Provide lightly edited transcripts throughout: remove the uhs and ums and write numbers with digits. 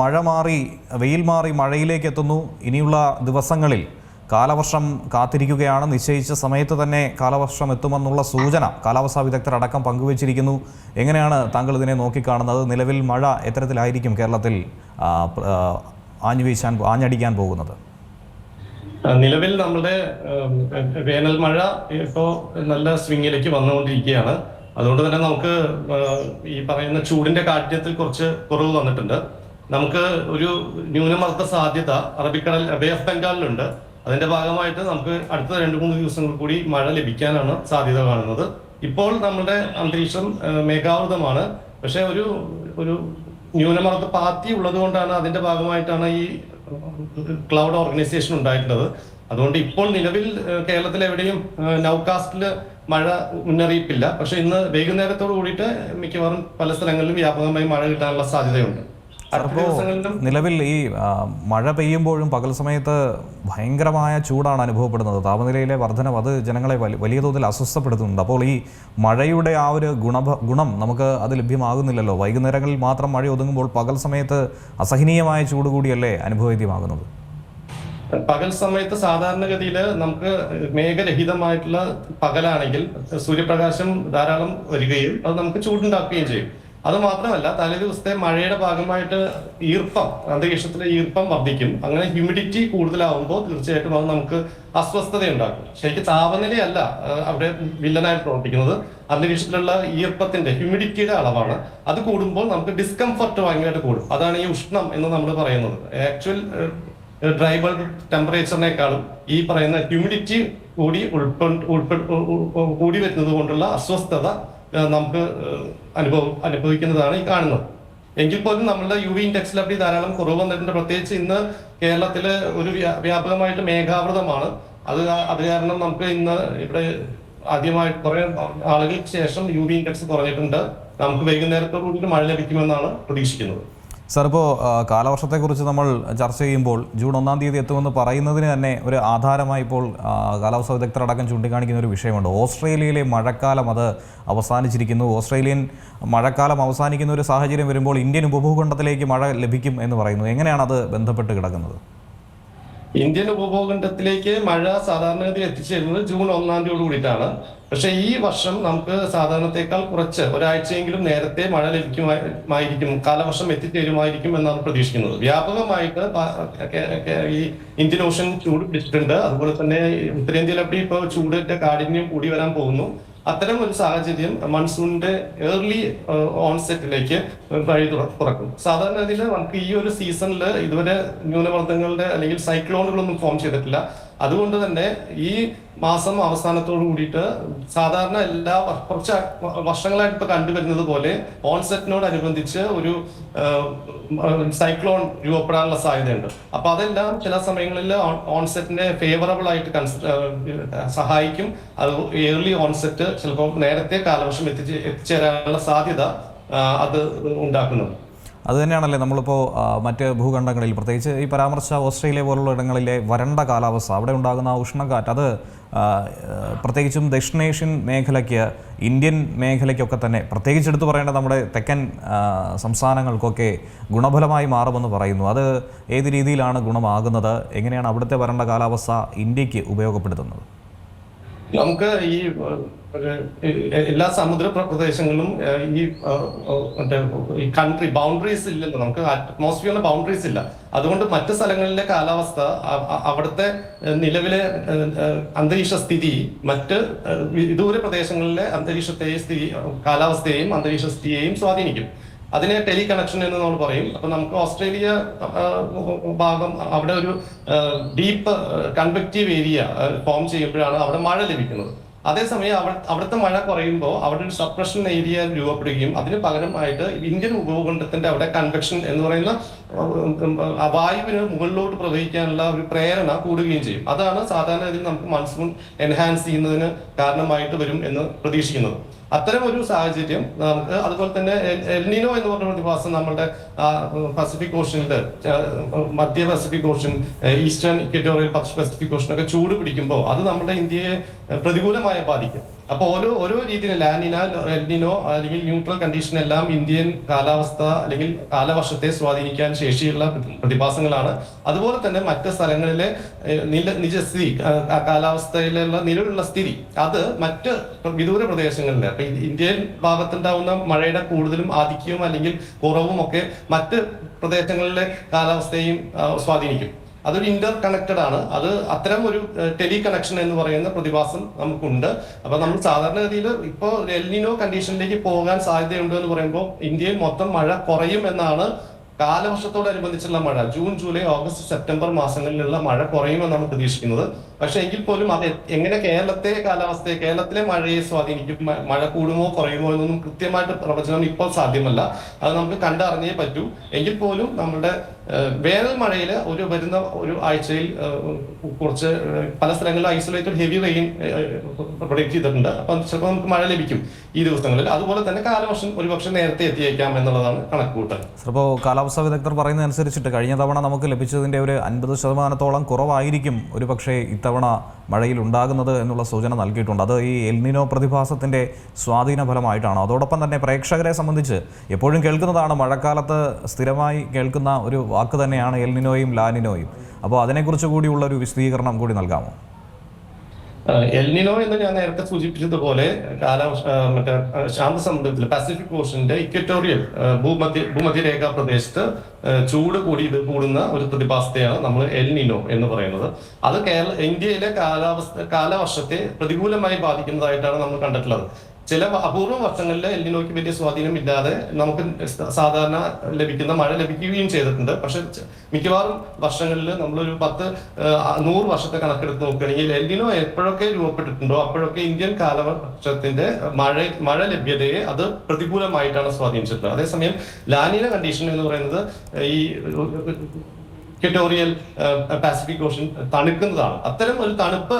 മഴ മാറി വെയിൽ മാറി മഴയിലേക്ക് എത്തുന്നു. ഇനിയുള്ള ദിവസങ്ങളിൽ കാലവർഷം കാത്തിരിക്കുകയാണ്. നിശ്ചയിച്ച സമയത്ത് തന്നെ കാലവർഷം എത്തുമെന്നുള്ള സൂചന കാലാവസ്ഥാ വിദഗ്ധർ അടക്കം പങ്കുവച്ചിരിക്കുന്നു. എങ്ങനെയാണ് താങ്കൾ ഇതിനെ നോക്കിക്കാണുന്നത്? നിലവിൽ മഴ എത്തരത്തിലായിരിക്കും കേരളത്തിൽ ആഞ്ഞടിക്കാൻ പോകുന്നത്? നിലവിൽ നമ്മുടെ വേനൽ മഴ ഇപ്പോൾ നല്ല സ്വിങ്ങിലേക്ക് വന്നുകൊണ്ടിരിക്കുകയാണ്. അതുകൊണ്ട് തന്നെ നമുക്ക് ഈ പറയുന്ന ചൂടിന്റെ കാഠിന്യത്തിൽ കുറച്ച് കുറവ് വന്നിട്ടുണ്ട്. നമുക്ക് ഒരു ന്യൂനമർദ്ദ സാധ്യത അറബിക്കടൽ ബേ ഓഫ് ബംഗാളിലുണ്ട്. അതിന്റെ ഭാഗമായിട്ട് നമുക്ക് അടുത്ത 2-3 ദിവസങ്ങൾ കൂടി മഴ ലഭിക്കാനാണ് സാധ്യത കാണുന്നത്. ഇപ്പോൾ നമ്മുടെ അന്തരീക്ഷം മേഘാവൃതമാണ്. പക്ഷെ ഒരു ന്യൂനമർദ്ദ പാത്തി ഉള്ളത് കൊണ്ടാണ്, അതിന്റെ ഭാഗമായിട്ടാണ് ഈ ക്ലൗഡ് ഓർഗനൈസേഷൻ ഉണ്ടായിട്ടുള്ളത്. അതുകൊണ്ട് ഇപ്പോൾ നിലവിൽ കേരളത്തിൽ എവിടെയും നൗകാസ്റ്റില് മഴ മുന്നറിയിപ്പില്ല. പക്ഷെ ഇന്ന് വൈകുന്നേരത്തോട് കൂടിയിട്ട് മിക്കവാറും പല സ്ഥലങ്ങളിലും വ്യാപകമായി മഴ കിട്ടാനുള്ള സാധ്യതയുണ്ട്. നിലവിൽ ഈ മഴ പെയ്യുമ്പോഴും പകൽ സമയത്ത് ഭയങ്കരമായ ചൂടാണ് അനുഭവപ്പെടുന്നത്. താപനിലയിലെ വർധനം അത് ജനങ്ങളെ വലിയ തോതിൽ അസ്വസ്ഥപ്പെടുത്തുന്നുണ്ട്. അപ്പോൾ ഈ മഴയുടെ ആ ഒരു ഗുണം നമുക്ക് അത് ലഭ്യമാകുന്നില്ലല്ലോ. വൈകുന്നേരങ്ങളിൽ മാത്രം മഴ ഒതുങ്ങുമ്പോൾ പകൽ സമയത്ത് അസഹനീയമായ ചൂട് കൂടിയല്ലേ അനുഭവവേദ്യമാകുന്നത്? പകൽ സമയത്ത് സാധാരണഗതിയിൽ നമുക്ക് മേഘരഹിതമായിട്ടുള്ള പകലാണെങ്കിൽ സൂര്യപ്രകാശം ധാരാളം വരികയും അത് നമുക്ക് ചൂടുണ്ടാക്കുകയും ചെയ്യും. അത് മാത്രമല്ല, തലേ ദിവസത്തെ മഴയുടെ ഭാഗമായിട്ട് അന്തരീക്ഷത്തിലെ ഈർപ്പം വർദ്ധിക്കും. അങ്ങനെ ഹ്യൂമിഡിറ്റി കൂടുതലാവുമ്പോൾ തീർച്ചയായിട്ടും അത് നമുക്ക് അസ്വസ്ഥതയുണ്ടാക്കും. ശരിക്കും താപനിലയല്ല അവിടെ വില്ലനായിട്ട് പ്രവർത്തിക്കുന്നത്, അന്തരീക്ഷത്തിലുള്ള ഈർപ്പത്തിന്റെ ഹ്യൂമിഡിറ്റിയുടെ അളവാണ്. അത് കൂടുമ്പോൾ നമുക്ക് ഡിസ്കംഫർട്ട് ഭയങ്കരമായിട്ട് കൂടും. അതാണ് ഈ ഉഷ്ണം എന്ന് നമ്മൾ പറയുന്നത്. ആക്ച്വൽ ഡ്രൈ ബൾബ് ടെമ്പറേച്ചറിനേക്കാളും ഈ പറയുന്ന ഹ്യൂമിഡിറ്റി കൂടി വരുന്നത് കൊണ്ടുള്ള അസ്വസ്ഥത നമുക്ക് അനുഭവിക്കുന്നതാണ് ഈ കാണുന്നത്. എങ്കിൽ പോലും നമ്മളുടെ UV ഇൻഡെക്സിൽ അവിടെ ധാരാളം കുറവ് വന്നിട്ടുണ്ട്. പ്രത്യേകിച്ച് ഇന്ന് കേരളത്തില് ഒരു വ്യാപകമായിട്ട് മേഘാവൃതമാണ്. അത് കാരണം നമുക്ക് ഇന്ന് ഇവിടെ ആദ്യമായിട്ട് കുറെ ആളുകൾക്ക് ശേഷം UV ഇൻഡെക്സ് കുറഞ്ഞിട്ടുണ്ട്. നമുക്ക് വൈകുന്നേരത്തോടുകൂടി മഴ ലഭിക്കുമെന്നാണ് പ്രതീക്ഷിക്കുന്നത്. സാർ, ഇപ്പോൾ കാലവർഷത്തെക്കുറിച്ച് നമ്മൾ ചർച്ച ചെയ്യുമ്പോൾ ജൂൺ 1-ാം തീയതി എത്തുമെന്ന് പറയുന്നതിന് തന്നെ ഒരു ആധാരമായി ഇപ്പോൾ കാലാവസ്ഥാ വിദഗ്ധരടക്കം ചൂണ്ടിക്കാണിക്കുന്ന ഒരു വിഷയമുണ്ട്. ഓസ്ട്രേലിയയിലെ മഴക്കാലം അത് അവസാനിച്ചിരിക്കുന്നു. ഓസ്ട്രേലിയൻ മഴക്കാലം അവസാനിക്കുന്ന ഒരു സാഹചര്യം വരുമ്പോൾ ഇന്ത്യൻ ഉപഭൂഖണ്ഡത്തിലേക്ക് മഴ ലഭിക്കും എന്ന് പറയുന്നു. എങ്ങനെയാണ് അത് ബന്ധപ്പെട്ട് കിടക്കുന്നത്? ഇന്ത്യൻ ഉപഭൂഖണ്ഡത്തിലേക്ക് മഴ സാധാരണഗതിയിൽ എത്തിച്ചേരുന്നത് ജൂൺ 1-ാം തീയതിയോട് കൂടിയിട്ടാണ്. പക്ഷെ ഈ വർഷം നമുക്ക് സാധാരണത്തെക്കാൾ കുറച്ച് ഒരാഴ്ചയെങ്കിലും നേരത്തെ മഴ ലഭിക്കുമായിരിക്കും, കാലവർഷം എത്തിച്ചേരുമായിരിക്കും എന്നാണ് പ്രതീക്ഷിക്കുന്നത്. വ്യാപകമായിട്ട് ഈ ഇന്ത്യൻ ഓഷൻ ചൂട് പിടിച്ചിട്ടുണ്ട്. അതുപോലെ തന്നെ ഉത്തരേന്ത്യയിലൊക്കെ ഇപ്പോൾ ചൂടിന്റെ കാഠിന്യം കൂടി വരാൻ പോകുന്നു. അത്തരം ഒരു സാഹചര്യം മൺസൂണിന്റെ ഏർലി ഓൺസെറ്റിലേക്ക് വഴി തുറക്കും. സാധാരണഗതിയിൽ നമുക്ക് ഈ ഒരു സീസണിൽ ഇതുവരെ ന്യൂനമർദ്ദങ്ങളുടെ അല്ലെങ്കിൽ സൈക്ലോണുകളൊന്നും ഫോം ചെയ്തിട്ടില്ല. അതുകൊണ്ട് തന്നെ ഈ മാസം അവസാനത്തോടു കൂടിയിട്ട് സാധാരണ കുറച്ച് വർഷങ്ങളായിട്ട് ഇപ്പൊ കണ്ടുവരുന്നത് പോലെ ഓൺസെറ്റിനോടനുബന്ധിച്ച് ഒരു സൈക്ലോൺ രൂപപ്പെടാനുള്ള സാധ്യതയുണ്ട്. അപ്പൊ അതെല്ലാം ചില സമയങ്ങളിൽ ഓൺസെറ്റിനെ ഫേവറബിൾ ആയിട്ട് സഹായിക്കും. അത് ഏർലി ഓൺസെറ്റ് ചിലപ്പോൾ നേരത്തെ കാലവർഷം എത്തിച്ചേരാനുള്ള സാധ്യത അത് ഉണ്ടാക്കുന്നുണ്ട്. അതുതന്നെയാണല്ലേ നമ്മളിപ്പോൾ മറ്റ് ഭൂഖണ്ഡങ്ങളിൽ, പ്രത്യേകിച്ച് ഈ പരാമർശിച്ച ഓസ്ട്രേലിയ പോലുള്ള ഇടങ്ങളിലെ വരണ്ട കാലാവസ്ഥ, അവിടെ ഉണ്ടാകുന്ന ഉഷ്ണക്കാറ്റ്, അത് പ്രത്യേകിച്ചും ദക്ഷിണേഷ്യൻ മേഖലയ്ക്ക്, ഇന്ത്യൻ മേഖലയ്ക്കൊക്കെ തന്നെ, പ്രത്യേകിച്ച് എടുത്തു പറയേണ്ട നമ്മുടെ തെക്കൻ സംസ്ഥാനങ്ങൾക്കൊക്കെ ഗുണഫലമായി മാറുമെന്ന് പറയുന്നു. അത് ഏത് രീതിയിലാണ് ഗുണമാകുന്നത്? എങ്ങനെയാണ് അവിടുത്തെ വരണ്ട കാലാവസ്ഥ ഇന്ത്യക്ക് ഉപയോഗപ്പെടുത്തുന്നത്? നമുക്ക് ഈ എല്ലാ സമുദ്ര പ്രദേശങ്ങളിലും ഈ കൺട്രി ബൗണ്ടറീസ് ഇല്ലല്ലോ, നമുക്ക് അറ്റ്മോസ്ഫിയറിന് ബൗണ്ടറീസ് ഇല്ല. അതുകൊണ്ട് മറ്റു സ്ഥലങ്ങളിലെ കാലാവസ്ഥ, അവിടുത്തെ നിലവിലെ അന്തരീക്ഷ സ്ഥിതി മറ്റ് വിദൂര പ്രദേശങ്ങളിലെ കാലാവസ്ഥയെയും അന്തരീക്ഷ സ്ഥിതിയെയും സ്വാധീനിക്കും. അതിനെ ടെലി കണക്ഷൻ എന്ന് നമ്മൾ പറയും. അപ്പൊ നമുക്ക് ഓസ്ട്രേലിയ ഭാഗം, അവിടെ ഒരു ഡീപ്പ് കൺവെക്റ്റീവ് ഏരിയ ഫോം ചെയ്യുമ്പോഴാണ് അവിടെ മഴ ലഭിക്കുന്നത്. അതേസമയം അവിടുത്തെ മഴ കുറയുമ്പോൾ അവിടെ ഒരു സപ്രഷൻ ഏരിയ രൂപപ്പെടുകയും അതിന് പകരമായിട്ട് ഇന്ത്യൻ ഉപഭൂഖണ്ഡത്തിന്റെ അവിടെ കൺവെക്ഷൻ എന്ന് പറയുന്ന വായുവിന് മുകളിലോട്ട് പ്രവഹിക്കാനുള്ള ഒരു പ്രേരണ കൂടുകയും ചെയ്യും. അതാണ് സാധാരണഗതിയിൽ നമുക്ക് മൺസൂൺ എൻഹാൻസ് ചെയ്യുന്നതിന് കാരണമായിട്ട് വരും എന്ന് പ്രതീക്ഷിക്കുന്നത്. അത്തരം ഒരു സാഹചര്യം നമുക്ക്, അതുപോലെ തന്നെ എൽനിനോ എന്ന് പറഞ്ഞ പ്രതിഭാസം നമ്മുടെ പസഫിക് ഓഷനിൽ, മധ്യ Pacific ocean, eastern equatorial Pacific ഓഷനൊക്കെ ചൂട് പിടിക്കുമ്പോൾ അത് നമ്മുടെ ഇന്ത്യയെ പ്രതികൂലമായി ബാധിക്കും. അപ്പൊ ഓരോ രീതിയിൽ ലാനിന, എൽനിനോ അല്ലെങ്കിൽ ന്യൂട്രൽ കണ്ടീഷൻ എല്ലാം ഇന്ത്യൻ കാലാവസ്ഥ അല്ലെങ്കിൽ കാലവർഷത്തെ സ്വാധീനിക്കാൻ ശേഷിയുള്ള പ്രതിഭാസങ്ങളാണ്. അതുപോലെ തന്നെ മറ്റ് സ്ഥലങ്ങളിലെ നിജസ്ഥിതി, കാലാവസ്ഥയിലുള്ള നിലവിലുള്ള സ്ഥിതി അത് മറ്റ് വിദൂര പ്രദേശങ്ങളിലെ അപ്പൊ ഇന്ത്യൻ ഭാഗത്തുണ്ടാവുന്ന മഴയുടെ കൂടുതലും ആധിക്യവും അല്ലെങ്കിൽ കുറവും ഒക്കെ മറ്റ് പ്രദേശങ്ങളിലെ കാലാവസ്ഥയെയും സ്വാധീനിക്കും. അതൊരു ഇന്റർ കണക്റ്റഡ് ആണ്. അത് അത്തരം ഒരു ടെലി കണക്ഷൻ എന്ന് പറയുന്ന പ്രതിഭാസം നമുക്കുണ്ട്. അപ്പൊ നമ്മൾ സാധാരണഗതിയിൽ ഇപ്പോൾ എൽനിനോ കണ്ടീഷനിലേക്ക് പോകാൻ സാധ്യതയുണ്ട് എന്ന് പറയുമ്പോൾ ഇന്ത്യയിൽ മൊത്തം മഴ കുറയും എന്നാണ് കാലവർഷത്തോടനുബന്ധിച്ചുള്ള മഴ. ജൂൺ, ജൂലൈ, ഓഗസ്റ്റ്, സെപ്റ്റംബർ മാസങ്ങളിലുള്ള മഴ കുറയുമെന്നാണ് പ്രതീക്ഷിക്കുന്നത്. പക്ഷെ എങ്കിൽ പോലും അത് എങ്ങനെ കേരളത്തിലെ മഴയെ സ്വാധീനിക്കും, മഴ കൂടുമോ കുറയുമോ എന്നൊന്നും കൃത്യമായിട്ട് പ്രവചനം ഇപ്പോൾ സാധ്യമല്ല. അത് നമുക്ക് കണ്ടറിഞ്ഞേ പറ്റൂ. എങ്കിൽ പോലും നമ്മുടെ വേനൽ മഴയിൽ വരുന്ന ഒരു ആഴ്ചയിൽ കുറച്ച് പല സ്ഥലങ്ങളിൽ ഐസൊലേറ്റഡ് ഹെവി റെയിൻ പ്രൊഡിക്ട് ചെയ്തിട്ടുണ്ട്. അപ്പം ചിലപ്പോൾ നമുക്ക് മഴ ലഭിക്കും ഈ ദിവസങ്ങളിൽ. അതുപോലെ തന്നെ കാലവർഷം ഒരുപക്ഷെ നേരത്തെ എത്തിയേക്കാം എന്നുള്ളതാണ് കണക്കുകൂട്ടൽ. അപ്പോൾ കാലാവസ്ഥാ വിദഗ്ധർ പറയുന്നതനുസരിച്ചിട്ട് കഴിഞ്ഞ തവണ നമുക്ക് ലഭിച്ചതിൻ്റെ ഒരു 50% കുറവായിരിക്കും ഒരു പക്ഷേ ഇത്തവണ മഴയിൽ ഉണ്ടാകുന്നത് എന്നുള്ള സൂചന നൽകിയിട്ടുണ്ട്. അത് ഈ എൽനിനോ പ്രതിഭാസത്തിൻ്റെ സ്വാധീന ഫലമായിട്ടാണ്. അതോടൊപ്പം തന്നെ പ്രേക്ഷകരെ സംബന്ധിച്ച് എപ്പോഴും കേൾക്കുന്നതാണ്, മഴക്കാലത്ത് സ്ഥിരമായി കേൾക്കുന്ന ഒരു വാക്ക് തന്നെയാണ് എൽനിനോയും ലാനിനോയും. അപ്പോൾ അതിനെക്കുറിച്ച് കൂടിയുള്ള ഒരു വിശദീകരണം കൂടി നൽകാമോ? എൽനിനോ എന്ന് ഞാൻ നേരത്തെ സൂചിപ്പിച്ചതുപോലെ മറ്റേ ശാന്തസമുദ്രത്തിൽ പസഫിക് ഓഷന്റെ ഇക്വറ്റോറിയൽ ഭൂമധ്യരേഖാ പ്രദേശത്ത് ചൂട് കൂടുന്ന ഒരു പ്രതിഭാസത്തെയാണ് നമ്മൾ എൽനിനോ എന്ന് പറയുന്നത്. അത് ഇന്ത്യയിലെ കാലവർഷത്തെ പ്രതികൂലമായി ബാധിക്കുന്നതായിട്ടാണ് നമ്മൾ കണ്ടിട്ടുള്ളത്. ചില അപൂർവ വർഷങ്ങളിൽ എൽനിനോയ്ക്ക് വലിയ സ്വാധീനം ഇല്ലാതെ നമുക്ക് സാധാരണ ലഭിക്കുന്ന മഴ ലഭിക്കുകയും ചെയ്തിട്ടുണ്ട്. പക്ഷെ മിക്കവാറും വർഷങ്ങളിൽ നമ്മളൊരു 100 വർഷത്തെ കണക്കെടുത്ത് നോക്കുകയാണെങ്കിൽ എൽനിനോ എപ്പോഴൊക്കെ രൂപപ്പെട്ടിട്ടുണ്ടോ അപ്പോഴൊക്കെ ഇന്ത്യൻ കാലവർഷത്തിന്റെ മഴ ലഭ്യതയെ അത് പ്രതികൂലമായിട്ടാണ് സ്വാധീനിച്ചിട്ടുള്ളത്. അതേസമയം ലാനിന കണ്ടീഷൻ എന്ന് പറയുന്നത് ഈ ഇക്വറ്റോറിയൽ പസഫിക് ഓഷൻ തണുക്കുന്നതാണ്. അത്തരം ഒരു തണുപ്പ്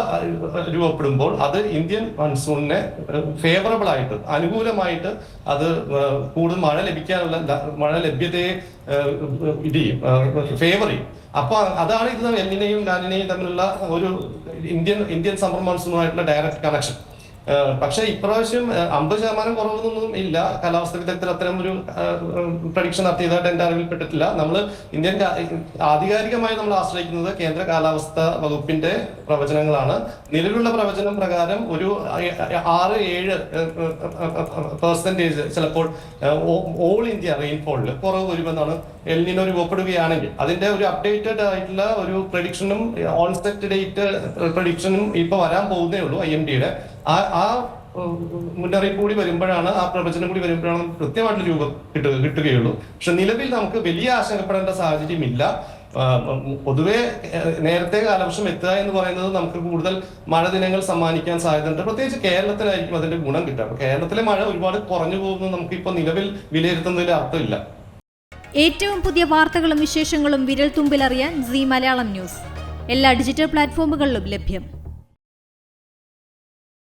രൂപപ്പെടുമ്പോൾ അത് ഇന്ത്യൻ മൺസൂണിനെ ഫേവറബിൾ ആയിട്ട്, അനുകൂലമായിട്ട് അത് കൂടുതൽ മഴ ലഭ്യതയെ ഫേവർ ചെയ്യും. അപ്പൊ അതാണ് ഇത് എൽനിനയും ലാനിനയും തമ്മിലുള്ള ഒരു ഇന്ത്യൻ സമ്മർ മൺസൂണുമായിട്ടുള്ള ഡയറക്റ്റ് കണക്ഷൻ. പക്ഷെ ഇപ്രാവശ്യം 50% കുറവൊന്നും ഇല്ല. കാലാവസ്ഥ വിദഗ്ധർ അത്തരം ഒരു പ്രഡിക്ഷൻ നടത്തിയതായിട്ട് എന്റെ അറിവിൽപ്പെട്ടിട്ടില്ല. നമ്മൾ ആധികാരികമായി നമ്മൾ ആശ്രയിക്കുന്നത് കേന്ദ്ര കാലാവസ്ഥ വകുപ്പിന്റെ പ്രവചനങ്ങളാണ്. നിലവിലുള്ള പ്രവചനം പ്രകാരം ഒരു 6-7% ചിലപ്പോൾ ഓൾ ഇന്ത്യ റെയിൻഫോളിൽ കുറവ് വരുമെന്നാണ് എൽനിനോ രൂപപ്പെടുകയാണെങ്കിൽ. അതിന്റെ ഒരു അപ്ഡേറ്റഡ് ആയിട്ടുള്ള ഒരു പ്രഡിക്ഷനും ഓൺസെറ്റ് ഡേറ്റ് പ്രഡിക്ഷനും ഇപ്പൊ വരാൻ പോകുന്നേ ഉള്ളൂ. IMDയുടെ ആ മുന്നറിയിപ്പ് കൂടി വരുമ്പോഴാണ്, ആ പ്രവചനം കൂടി വരുമ്പോഴാണ് കൃത്യമായിട്ട് രൂപം കിട്ടുകയുള്ളൂ. പക്ഷെ നിലവിൽ നമുക്ക് വലിയ ആശങ്കപ്പെടേണ്ട സാഹചര്യമില്ല. പൊതുവെ നേരത്തെ കാലവർഷം എത്തുക എന്ന് പറയുന്നത് നമുക്ക് കൂടുതൽ മഴ ദിനങ്ങൾ സമ്മാനിക്കാൻ സാധ്യതയുണ്ട്. പ്രത്യേകിച്ച് കേരളത്തിലായിരിക്കും അതിന്റെ ഗുണം കിട്ടുക. അപ്പൊ കേരളത്തിലെ മഴ ഒരുപാട് കുറഞ്ഞു പോകുന്നത് നമുക്ക് ഇപ്പൊ നിലവിൽ വിലയിരുത്തുന്നതിൽ അർത്ഥമില്ല. ഏറ്റവും പുതിയ വാർത്തകളും വിശേഷങ്ങളും വിരൽ തുമ്പിലറിയാൻ സീ മലയാളം ന്യൂസ് എല്ലാ ഡിജിറ്റൽ പ്ലാറ്റ്ഫോമുകളിലും ലഭ്യം.